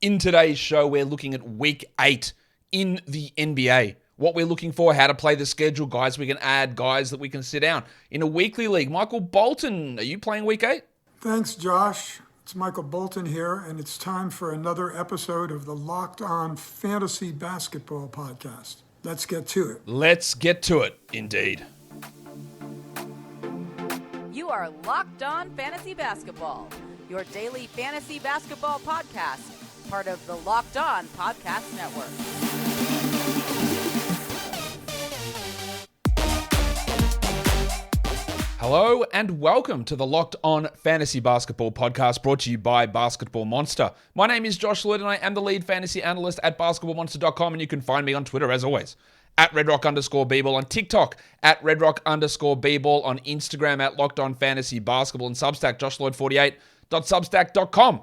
In today's show, we're looking at week 8 in the NBA. What we're looking for, how to play the schedule, guys we can add, guys that we can sit down. In a weekly league, Michael Bolton, are you playing week 8? Thanks, Josh. It's Michael Bolton here, and it's time for another episode of the Locked On Fantasy Basketball Podcast. Let's get to it. Let's get to it, indeed. You are Locked On Fantasy Basketball, your daily fantasy basketball podcast, part of the Locked On Podcast Network. Hello and welcome to the Locked On Fantasy Basketball Podcast, brought to you by Basketball Monster. My name is Josh Lloyd and I am the lead fantasy analyst at basketballmonster.com, and you can find me on Twitter as always at redrock_bball, on TikTok at redrock_bball, on Instagram at Locked On Fantasy Basketball, and Substack joshloyd48.substack.com.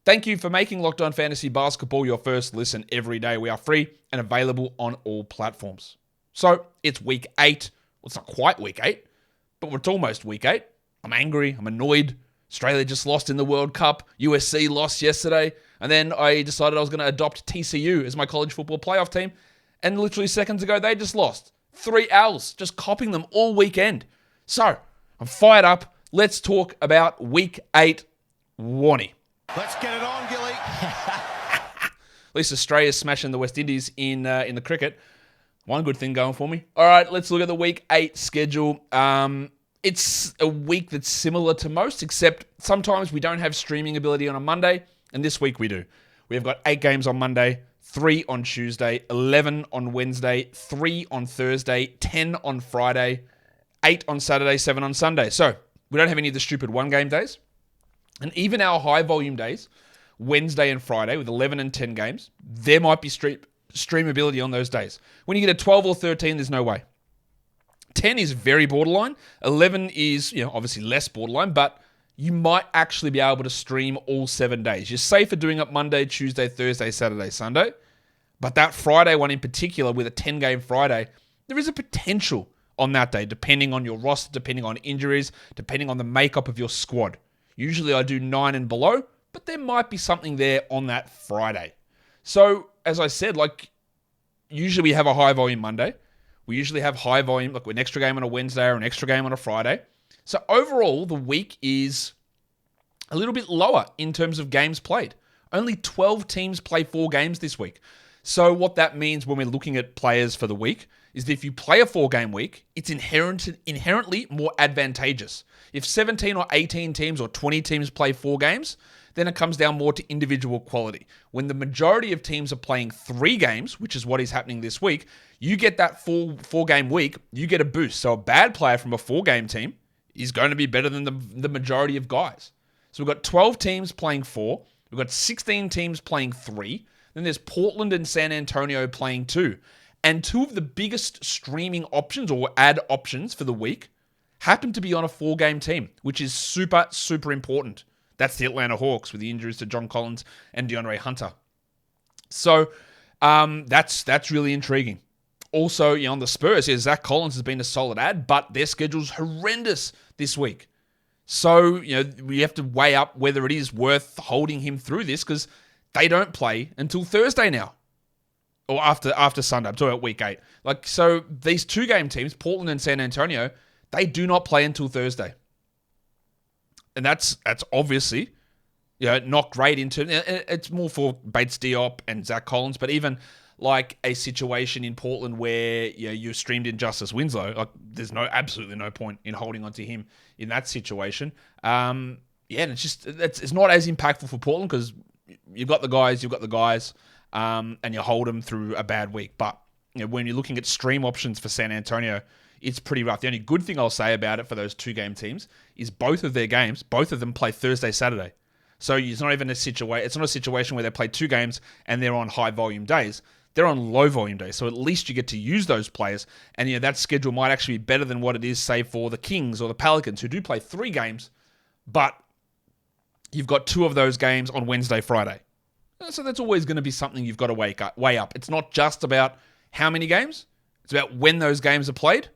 Thank you for making Locked On Fantasy Basketball your first listen every day. We are free and available on all platforms. So it's week 8. Well, it's not quite week 8, but it's almost week 8. I'm angry. I'm annoyed. Australia just lost in the World Cup. USC lost yesterday. And then I decided I was going to adopt TCU as my college football playoff team. And literally seconds ago, they just lost. 3 L's, just copying them all weekend. So, I'm fired up. Let's talk about week 8, Warnie. Let's get it on, Gilly. At least Australia's smashing the West Indies in the cricket. One good thing going for me. All right, let's look at the week 8 schedule. It's a week that's similar to most, except sometimes we don't have streaming ability on a Monday, and this week we do. We've got 8 games on Monday, 3 on Tuesday, 11 on Wednesday, 3 on Thursday, 10 on Friday, 8 on Saturday, 7 on Sunday. So we don't have any of the stupid one-game days. And even our high-volume days, Wednesday and Friday, with 11 and 10 games, there might be streamability on those days. When you get a 12 or 13, there's no way. 10 is very borderline. 11 is, obviously less borderline, but you might actually be able to stream all 7 days. You're safer doing it Monday, Tuesday, Thursday, Saturday, Sunday. But that Friday one in particular, with a 10-game Friday, there is a potential on that day, depending on your roster, depending on injuries, depending on the makeup of your squad. Usually I do 9 and below, but there might be something there on that Friday. So, as I said, usually we have a high volume Monday. We usually have high volume, an extra game on a Wednesday or an extra game on a Friday. So overall, the week is a little bit lower in terms of games played. Only 12 teams play 4 games this week. So what that means when we're looking at players for the week is that if you play a 4-game week, it's inherently more advantageous. If 17 or 18 teams or 20 teams play 4 games, then it comes down more to individual quality. When the majority of teams are playing 3 games, which is what is happening this week, you get that 4-game week, you get a boost. So a bad player from a 4-game team is going to be better than the majority of guys. So we've got 12 teams playing 4. We've got 16 teams playing 3. Then there's Portland and San Antonio playing 2. And 2 of the biggest streaming options or ad options for the week happen to be on a 4-game team, which is super, super important. That's the Atlanta Hawks with the injuries to John Collins and DeAndre Hunter. So that's really intriguing. Also, on the Spurs, Zach Collins has been a solid ad, but their schedule's horrendous this week. So, we have to weigh up whether it is worth holding him through this, because they don't play until Thursday now. Or after Sunday. I'm talking about week 8. So these 2-game teams, Portland and San Antonio, they do not play until Thursday. And that's obviously not great in terms. It's more for Bates Diop and Zach Collins, but even a situation in Portland where you're streamed in Justice Winslow, there's absolutely no point in holding on to him in that situation. And it's not as impactful for Portland because you've got the guys, and you hold them through a bad week. But when you're looking at stream options for San Antonio, it's pretty rough. The only good thing I'll say about it for those 2-game teams is both of them play Thursday, Saturday. So it's not even a situation. It's not a situation where they play 2 games and they're on high volume days. They're on low volume days. So at least you get to use those players. And that schedule might actually be better than what it is, say, for the Kings or the Pelicans, who do play 3 games, but you've got 2 of those games on Wednesday, Friday. So that's always going to be something you've got to weigh up. It's not just about how many games. It's about when those games are played,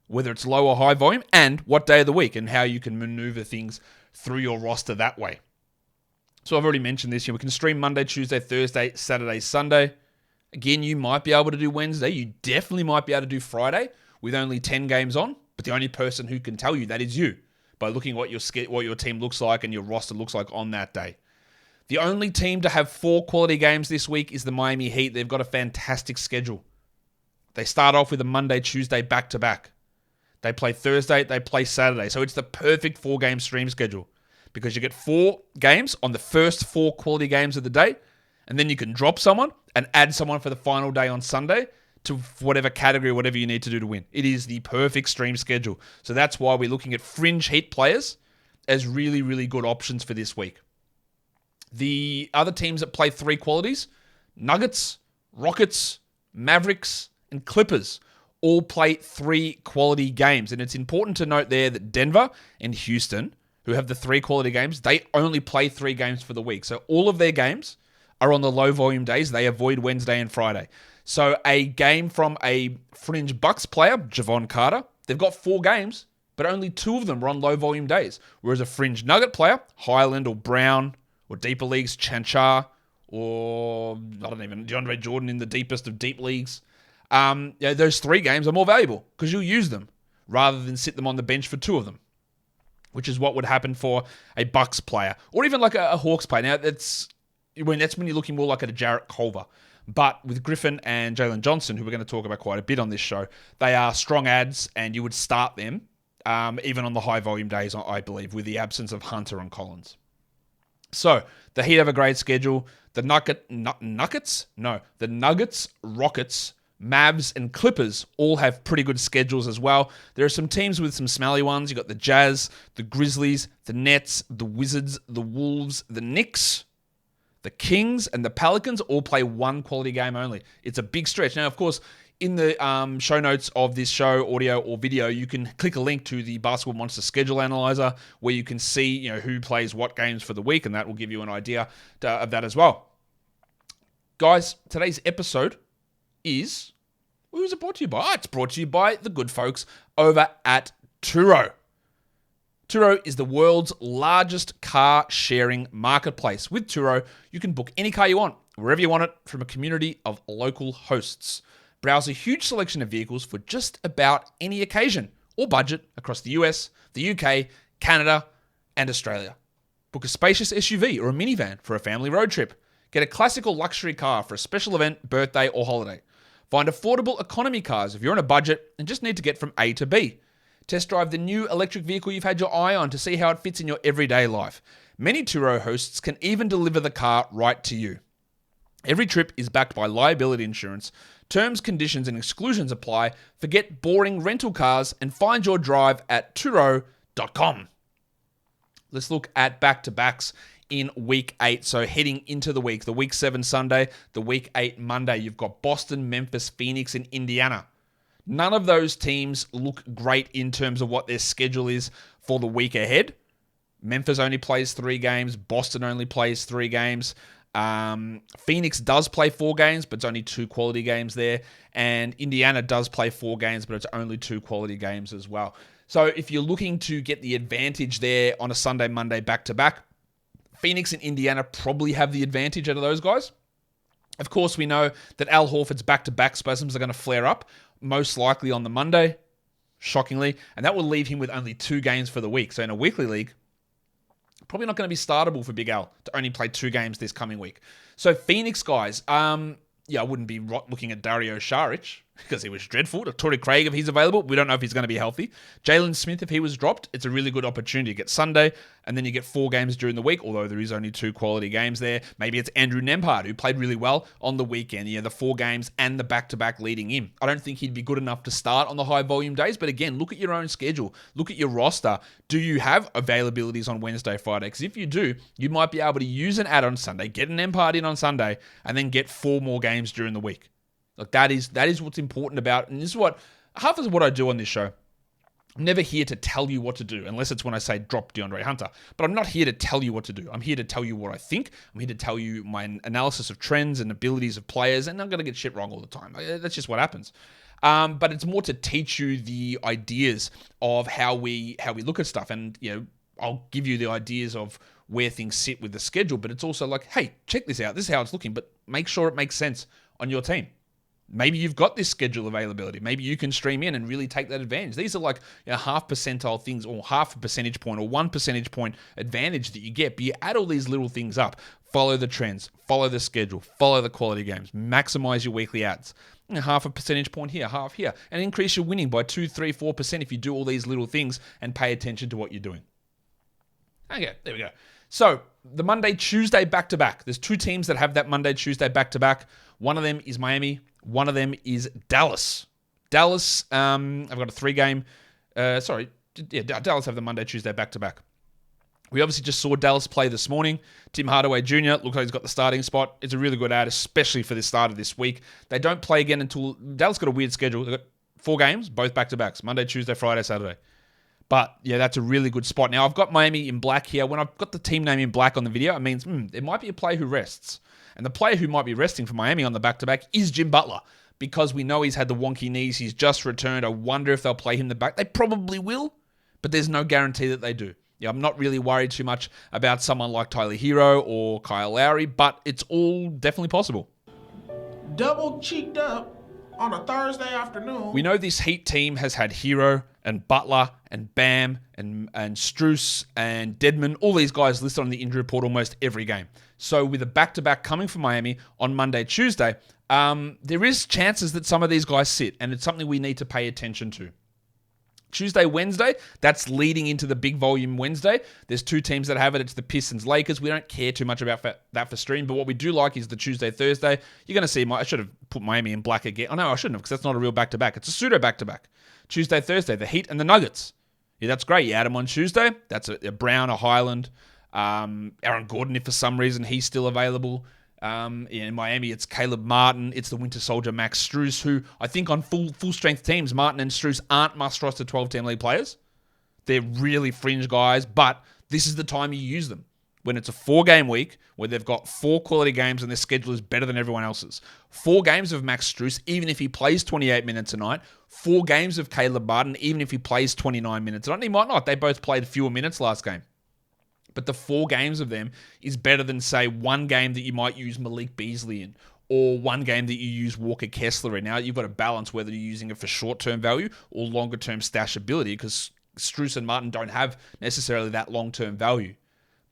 whether it's low or high volume, and what day of the week, and how you can maneuver things through your roster that way. So I've already mentioned this. We can stream Monday, Tuesday, Thursday, Saturday, Sunday. Again, you might be able to do Wednesday. You definitely might be able to do Friday with only 10 games on. But the only person who can tell you that is you by looking at what your team looks like and your roster looks like on that day. The only team to have 4 quality games this week is the Miami Heat. They've got a fantastic schedule. They start off with a Monday, Tuesday back-to-back. They play Thursday, they play Saturday. So it's the perfect 4-game stream schedule because you get 4 games on the first 4 quality games of the day, and then you can drop someone and add someone for the final day on Sunday to whatever category, whatever you need to do to win. It is the perfect stream schedule. So that's why we're looking at fringe Heat players as really, really good options for this week. The other teams that play 3 qualities, Nuggets, Rockets, Mavericks, and Clippers, all play 3 quality games. And it's important to note there that Denver and Houston, who have the 3 quality games, they only play 3 games for the week. So all of their games are on the low volume days. They avoid Wednesday and Friday. So a game from a fringe Bucks player, Javon Carter, they've got 4 games, but only 2 of them are on low volume days. Whereas a fringe Nugget player, Highland or Brown, or deeper leagues, Chanchar, or DeAndre Jordan in the deepest of deep leagues. Those 3 games are more valuable because you'll use them rather than sit them on the bench for 2 of them, which is what would happen for a Bucks player or even like a Hawks player. Now, that's when you're looking more like at a Jarrett Culver. But with Griffin and Jalen Johnson, who we're going to talk about quite a bit on this show, they are strong ads and you would start them even on the high volume days, I believe, with the absence of Hunter and Collins. So, the Heat have a great schedule. The Nuggets, Rockets, Mavs, and Clippers all have pretty good schedules as well. There are some teams with some smelly ones. You've got the Jazz, the Grizzlies, the Nets, the Wizards, the Wolves, the Knicks, the Kings, and the Pelicans all play 1 quality game only. It's a big stretch. Now, of course, in the show notes of this show, audio or video, you can click a link to the Basketball Monster schedule analyzer where you can see who plays what games for the week, and that will give you an idea of that as well. Guys, today's episode is... who is it brought to you by? It's brought to you by the good folks over at Turo. Turo is the world's largest car sharing marketplace. With Turo, you can book any car you want, wherever you want it, from a community of local hosts. Browse a huge selection of vehicles for just about any occasion or budget across the US, the UK, Canada, and Australia. Book a spacious SUV or a minivan for a family road trip. Get a classic or luxury car for a special event, birthday, or holiday. Find affordable economy cars if you're on a budget and just need to get from A to B. Test drive the new electric vehicle you've had your eye on to see how it fits in your everyday life. Many Turo hosts can even deliver the car right to you. Every trip is backed by liability insurance. Terms, conditions, and exclusions apply. Forget boring rental cars and find your drive at Turo.com. Let's look at back-to-backs in Week 8. So heading into the Week 7 Sunday, the Week 8 Monday, you've got Boston, Memphis, Phoenix, and Indiana. None of those teams look great in terms of what their schedule is for the week ahead. Memphis only plays 3 games. Boston only plays 3 games. Phoenix does play 4 games, but it's only 2 quality games there. And Indiana does play 4 games, but it's only 2 quality games as well. So if you're looking to get the advantage there on a Sunday, Monday back-to-back, Phoenix and Indiana probably have the advantage out of those guys. Of course, we know that Al Horford's back-to-back spasms are going to flare up, most likely on the Monday, shockingly, and that will leave him with only 2 games for the week. So in a weekly league, probably not going to be startable for Big Al to only play 2 games this coming week. So Phoenix guys, I wouldn't be looking at Dario Saric because he was dreadful. Torrey Craig, if he's available, we don't know if he's going to be healthy. Jalen Smith, if he was dropped, it's a really good opportunity. You get Sunday, and then you get 4 games during the week, although there is only 2 quality games there. Maybe it's Andrew Nembhard, who played really well on the weekend. The 4 games and the back-to-back leading in. I don't think he'd be good enough to start on the high-volume days, but again, look at your own schedule. Look at your roster. Do you have availabilities on Wednesday, Friday? Because if you do, you might be able to use an ad on Sunday, get an Nembhard in on Sunday, and then get 4 more games during the week. Like that is what's important about, and this is half of what I do on this show. I'm never here to tell you what to do, unless it's when I say drop DeAndre Hunter. But I'm not here to tell you what to do. I'm here to tell you what I think. I'm here to tell you my analysis of trends and abilities of players, and I'm going to get shit wrong all the time. That's just what happens. But it's more to teach you the ideas of how we look at stuff, and I'll give you the ideas of where things sit with the schedule, but it's also like, hey, check this out. This is how it's looking, but make sure it makes sense on your team. Maybe you've got this schedule availability. Maybe you can stream in and really take that advantage. These are like half percentile things, or half a percentage point or 1 percentage point advantage that you get. But you add all these little things up. Follow the trends, follow the schedule, follow the quality games, maximize your weekly ads. Half a percentage point here, half here, and increase your winning by 2, 3, 4% if you do all these little things and pay attention to what you're doing. Okay, there we go. So the Monday, Tuesday back-to-back. There's 2 teams that have that Monday, Tuesday back-to-back. One of them is Miami. One of them is Dallas. Dallas, I've got a 3-game. Dallas have the Monday, Tuesday back-to-back. We obviously just saw Dallas play this morning. Tim Hardaway Jr. looks like he's got the starting spot. It's a really good ad, especially for the start of this week. They don't play again until... Dallas got a weird schedule. They've got 4 games, both back-to-backs. Monday, Tuesday, Friday, Saturday. But, yeah, that's a really good spot. Now, I've got Miami in black here. When I've got the team name in black on the video, it means there might be a player who rests. And the player who might be resting for Miami on the back-to-back is Jim Butler, because we know he's had the wonky knees. He's just returned. I wonder if they'll play him the back. They probably will, but there's no guarantee that they do. Yeah, I'm not really worried too much about someone like Tyler Hero or Kyle Lowry, but it's all definitely possible. Double cheeked up on a Thursday afternoon. We know this Heat team has had Hero and Butler and Bam and Strus and Dedmon, all these guys listed on the injury report almost every game. So with a back-to-back coming for Miami on Monday, Tuesday, there is chances that some of these guys sit, and it's something we need to pay attention to. Tuesday, Wednesday, that's leading into the big volume Wednesday. There's 2 teams that have it. It's the Pistons, Lakers. We don't care too much about that for stream, but what we do like is the Tuesday, Thursday. You're going to see, I should have put Miami in black again. Oh, no, I shouldn't have, because that's not a real back-to-back. It's a pseudo back-to-back. Tuesday, Thursday, the Heat and the Nuggets. Yeah, that's great. You add them on Tuesday. That's a Brown, a Highland, Aaron Gordon, if for some reason he's still available. In Miami, it's Caleb Martin. It's the Winter Soldier Max Strus, who I think on full-strength teams, Martin and Strus aren't must-roster 12-team league players. They're really fringe guys, but this is the time you use them. When it's a 4-game week, where they've got 4 quality games and their schedule is better than everyone else's. 4 games of Max Strus, even if he plays 28 minutes a night. 4 games of Caleb Martin, even if he plays 29 minutes a night. And he might not. They both played fewer minutes last game. But the 4 games of them is better than, say, 1 game that you might use Malik Beasley in, or 1 game that you use Walker Kessler in. Now, you've got to balance whether you're using it for short-term value or longer-term stashability, because Strus and Martin don't have necessarily that long-term value.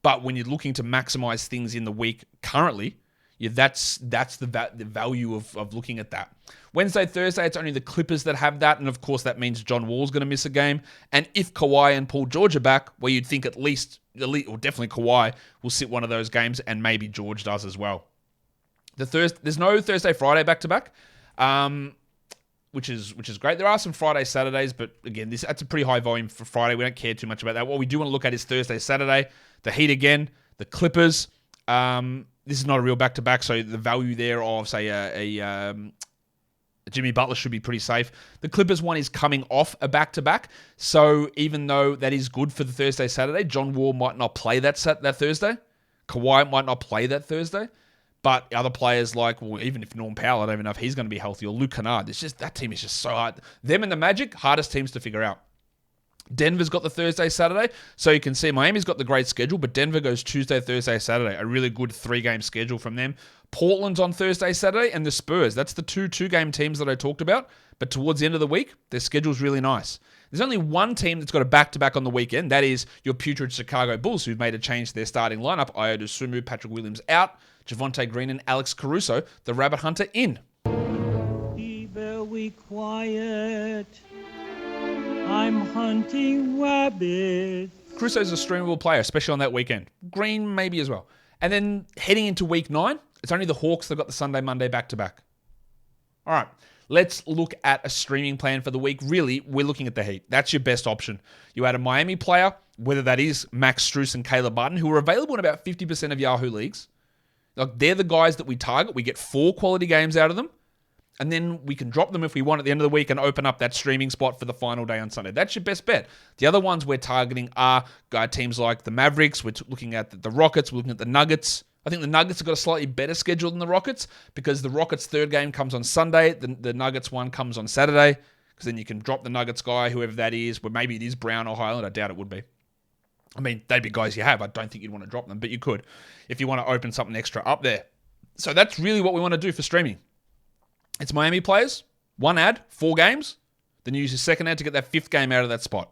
But when you're looking to maximize things in the week currently, that's the value of looking at that. Wednesday, Thursday, it's only the Clippers that have that, and of course that means John Wall's going to miss a game. And if Kawhi and Paul George are back, where you'd think at least, or definitely Kawhi will sit one of those games, and maybe George does as well. There's no Thursday, Friday back-to-back, which is great. There are some Friday, Saturdays, but again, that's a pretty high volume for Friday. We don't care too much about that. What we do want to look at is Thursday, Saturday, the Heat again, the Clippers. This is not a real back-to-back, so the value there of, say, a Jimmy Butler should be pretty safe. The Clippers one is coming off a back-to-back, so even though that is good for the Thursday, Saturday, John Wall might not play that Thursday. Kawhi might not play that Thursday. But other players like, well, even if Norm Powell, I don't even know if he's going to be healthy, or Luke Kennard, that team is just so hard. Them and the Magic, hardest teams to figure out. Denver's got the Thursday, Saturday. So you can see Miami's got the great schedule, but Denver goes Tuesday, Thursday, Saturday. A really good 3-game schedule from them. Portland's on Thursday, Saturday, and the Spurs. That's the 2-game teams that I talked about. But towards the end of the week, their schedule's really nice. There's only one team that's got a back-to-back on the weekend. That is your putrid Chicago Bulls, who've made a change to their starting lineup. Ayo Dosunmu, Patrick Williams out. Javonte Green and Alex Caruso, the Rabbit Hunter, in. Be very quiet. I'm hunting rabbits. Caruso's a streamable player, especially on that weekend. Green maybe as well. And then heading into week 9, it's only the Hawks that got the Sunday, Monday back-to-back. All right, let's look at a streaming plan for the week. Really, we're looking at the Heat. That's your best option. You add a Miami player, whether that is Max Strus and Caleb Martin, who are available in about 50% of Yahoo leagues. Like, they're the guys that we target. We get 4 quality games out of them. And then we can drop them if we want at the end of the week and open up that streaming spot for the final day on Sunday. That's your best bet. The other ones we're targeting are teams like the Mavericks. We're looking at the Rockets. We're looking at the Nuggets. I think the Nuggets have got a slightly better schedule than the Rockets, because the Rockets' 3rd game comes on Sunday. The Nuggets one comes on Saturday, because then you can drop the Nuggets guy, whoever that is. But maybe it is Brown or Highland. I doubt it would be. I mean, they'd be guys you have. I don't think you'd want to drop them, but you could if you want to open something extra up there. So that's really what we want to do for streaming. It's Miami players, 1 ad, 4 games. Then you use your second ad to get that 5th game out of that spot.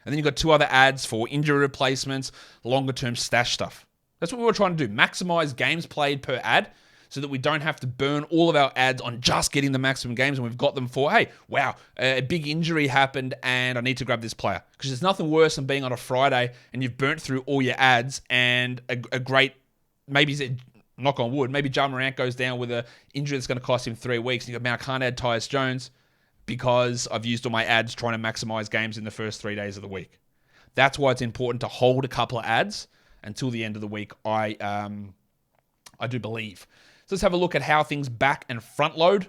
And then you've got 2 other ads for injury replacements, longer-term stash stuff. That's what we were trying to do. Maximize games played per ad so that we don't have to burn all of our ads on just getting the maximum games, and we've got them for, hey, wow, a big injury happened and I need to grab this player. Because there's nothing worse than being on a Friday and you've burnt through all your ads and a great, maybe, knock on wood, maybe Ja Morant goes down with an injury that's going to cost him 3 weeks and you go, man, I can't add Tyus Jones because I've used all my ads trying to maximize games in the first 3 days of the week. That's why it's important to hold a couple of ads until the end of the week, I do believe. So let's have a look at how things back and front load.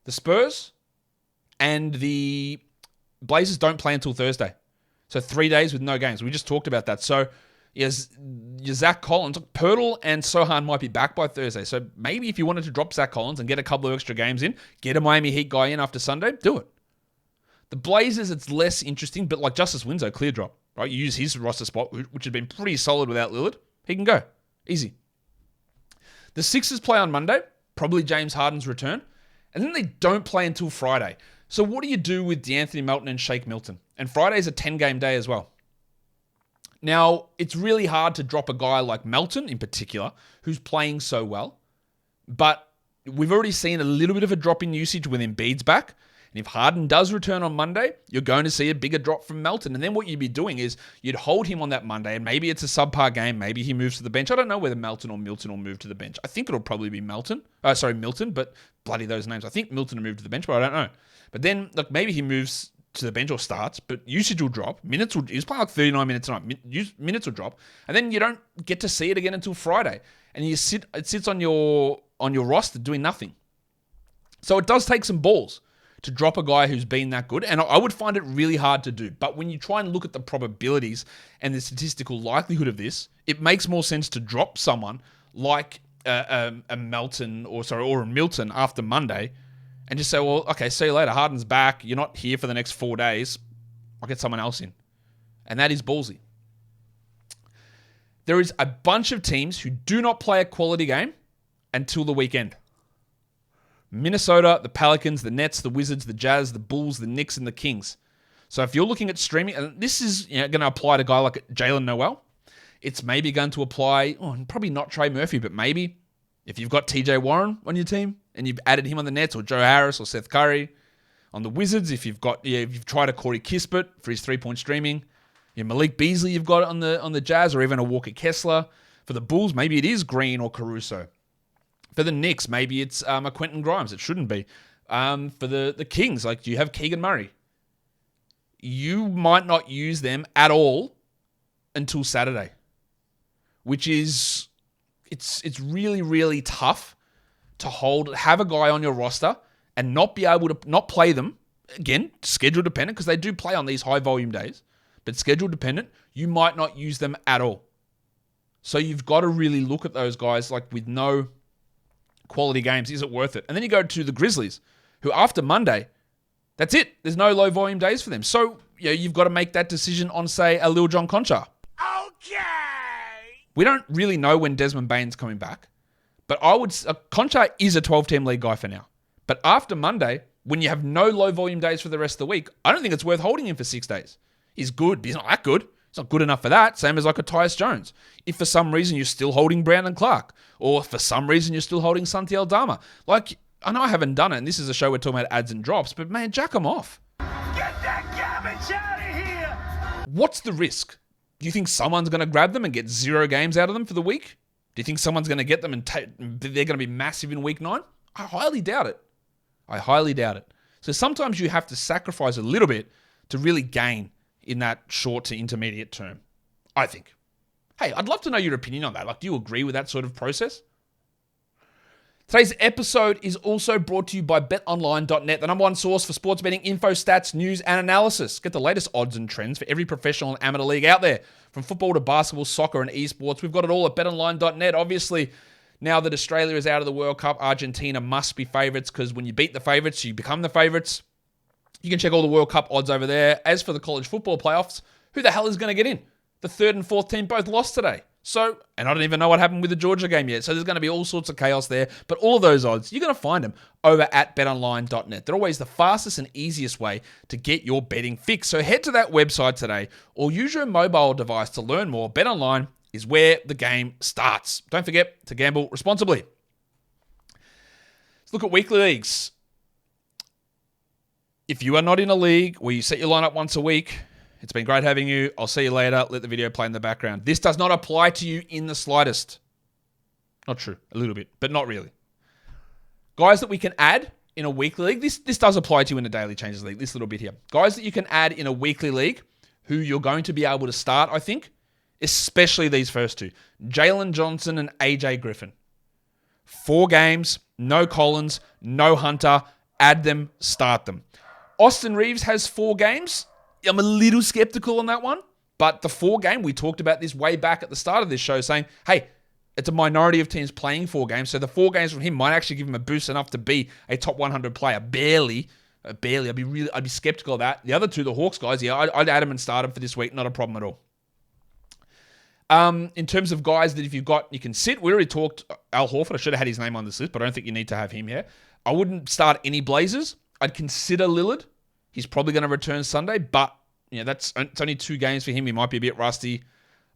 The Spurs and the Blazers don't play until Thursday. So 3 days with no games. We just talked about that. So yes, your Zach Collins, Pirtle and Sohan might be back by Thursday. So maybe if you wanted to drop Zach Collins and get a couple of extra games in, get a Miami Heat guy in after Sunday, do it. The Blazers, it's less interesting, but like Justice Winslow, clear drop, right? You use his roster spot, which has been pretty solid without Lillard. He can go. Easy. The Sixers play on Monday, probably James Harden's return, and then they don't play until Friday. So what do you do with DeAnthony Melton and Shake Milton? And Friday's a 10-game day as well. Now, it's really hard to drop a guy like Melton in particular, who's playing so well, but we've already seen a little bit of a drop in usage when Embiid's back. And if Harden does return on Monday, you're going to see a bigger drop from Melton. And then what you'd be doing is you'd hold him on that Monday, and maybe it's a subpar game. Maybe he moves to the bench. I don't know whether Melton or Milton will move to the bench. I think it'll probably be Milton, but bloody those names. I think Milton will move to the bench, but I don't know. But then, look, maybe he moves to the bench or starts, but usage will drop. He's playing like 39 minutes a night. Minutes will drop. And then you don't get to see it again until Friday. And it sits on your roster doing nothing. So it does take some balls to drop a guy who's been that good. And I would find it really hard to do. But when you try and look at the probabilities and the statistical likelihood of this, it makes more sense to drop someone like a Melton or a Milton after Monday and just say, well, okay, see you later. Harden's back. You're not here for the next 4 days. I'll get someone else in. And that is ballsy. There is a bunch of teams who do not play a quality game until the weekend. Minnesota, the Pelicans, the Nets, the Wizards, the Jazz, the Bulls, the Knicks, and the Kings. So if you're looking at streaming, and this is going to apply to a guy like Jalen Noel, it's maybe going to apply, probably not Trey Murphy, but maybe if you've got TJ Warren on your team and you've added him on the Nets, or Joe Harris or Seth Curry. On the Wizards, if you've tried a Corey Kispert for his 3-point streaming, Malik Beasley you've got on the Jazz, or even a Walker Kessler. For the Bulls, maybe it is Green or Caruso. For the Knicks, maybe it's a Quentin Grimes. It shouldn't be. For the Kings, do you have Keegan Murray? You might not use them at all until Saturday, which is it's really, really tough to have a guy on your roster and not be able to not play them. Again, schedule dependent, because they do play on these high volume days, but schedule dependent, you might not use them at all. So you've got to really look at those guys with no quality games. Is it worth it? And then you go to the Grizzlies, who after Monday, that's it. There's no low volume days for them. So you've got to make that decision on, say, a Lil John Conchar. Okay. We don't really know when Desmond Bane's coming back, but Conchar is a 12-team league guy for now. But after Monday, when you have no low volume days for the rest of the week, I don't think it's worth holding him for 6 days. He's good, but he's not that good. He's not good enough for that. Same as a Tyus Jones. If for some reason you're still holding Brandon Clark, or for some reason you're still holding Santi Aldama. I know I haven't done it, and this is a show we're talking about ads and drops, but man, jack them off. Get that garbage out of here! What's the risk? Do you think someone's going to grab them and get 0 games out of them for the week? Do you think someone's going to get them and they're going to be massive in week 9? I highly doubt it. So sometimes you have to sacrifice a little bit to really gain in that short to intermediate term, I think. Hey, I'd love to know your opinion on that. Do you agree with that sort of process? Today's episode is also brought to you by BetOnline.net, the number one source for sports betting info, stats, news, and analysis. Get the latest odds and trends for every professional and amateur league out there. From football to basketball, soccer, and esports, we've got it all at BetOnline.net. Obviously, now that Australia is out of the World Cup, Argentina must be favourites, because when you beat the favourites, you become the favourites. You can check all the World Cup odds over there. As for the college football playoffs, who the hell is going to get in? The third and fourth team both lost today. So, and I don't even know what happened with the Georgia game yet. So there's going to be all sorts of chaos there. But all of those odds, you're going to find them over at betonline.net. They're always the fastest and easiest way to get your betting fix. So head to that website today or use your mobile device to learn more. BetOnline is where the game starts. Don't forget to gamble responsibly. Let's look at weekly leagues. If you are not in a league where you set your lineup once a week, it's been great having you. I'll see you later. Let the video play in the background. This does not apply to you in the slightest. Not true. A little bit, but not really. Guys that we can add in a weekly league. This does apply to you in a daily changes league. This little bit here. Guys that you can add in a weekly league who you're going to be able to start, I think, especially these first two. Jalen Johnson and AJ Griffin. 4 games, no Collins, no Hunter. Add them, start them. Austin Reeves has 4 games. I'm a little skeptical on that one, but the 4 game, we talked about this way back at the start of this show saying, hey, it's a minority of teams playing 4 games, so the 4 games from him might actually give him a boost enough to be a top 100 player. Barely. I'd be skeptical of that. The other 2, the Hawks guys, yeah, I'd add them and start them for this week. Not a problem at all. In terms of guys that if you've got, you can sit. We already talked Al Horford. I should have had his name on this list, but I don't think you need to have him here. I wouldn't start any Blazers. I'd consider Lillard. He's probably going to return Sunday, but it's only 2 games for him. He might be a bit rusty.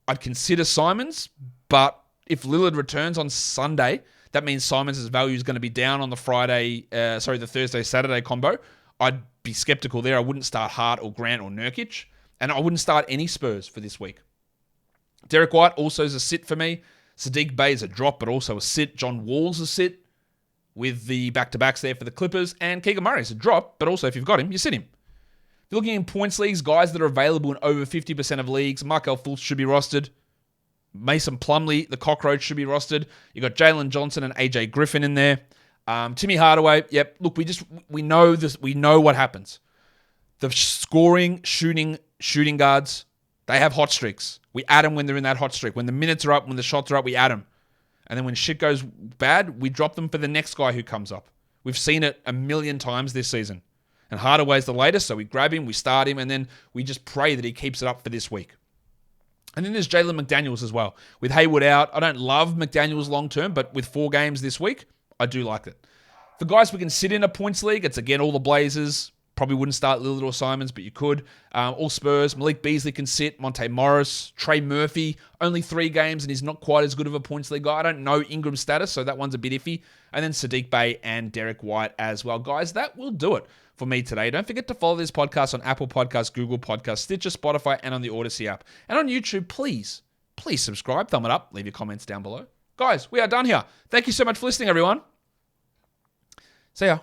I'd consider Simons, but if Lillard returns on Sunday, that means Simons' value is going to be down on the the Thursday-Saturday combo. I'd be skeptical there. I wouldn't start Hart or Grant or Nurkic, and I wouldn't start any Spurs for this week. Derek White also is a sit for me. Sadiq Bey is a drop, but also a sit. John Wall's a sit with the back-to-backs there for the Clippers. And Keegan Murray is a drop, but also if you've got him, you sit him. If you're looking in points leagues, guys that are available in over 50% of leagues, Markelle Fultz should be rostered. Mason Plumlee, the cockroach, should be rostered. You've got Jalen Johnson and AJ Griffin in there. Timmy Hardaway, yep. Look, we know this. We know what happens. The scoring, shooting guards, they have hot streaks. We add them when they're in that hot streak. When the minutes are up, when the shots are up, we add them. And then when shit goes bad, we drop them for the next guy who comes up. We've seen it a million times this season. And Hardaway's the latest, so we grab him, we start him, and then we just pray that he keeps it up for this week. And then there's Jalen McDaniels as well. With Hayward out, I don't love McDaniels long-term, but with 4 games this week, I do like it. For guys we can sit in a points league, it's again all the Blazers. Probably wouldn't start Lillard or Simons, but you could. All Spurs. Malik Beasley can sit. Monte Morris. Trey Murphy. Only 3 games, and he's not quite as good of a points league guy. I don't know Ingram's status, so that one's a bit iffy. And then Sadiq Bey and Derek White as well. Guys, that will do it for me today. Don't forget to follow this podcast on Apple Podcasts, Google Podcasts, Stitcher, Spotify, and on the Odyssey app. And on YouTube, please subscribe, thumb it up, leave your comments down below. Guys, we are done here. Thank you so much for listening, everyone. See ya.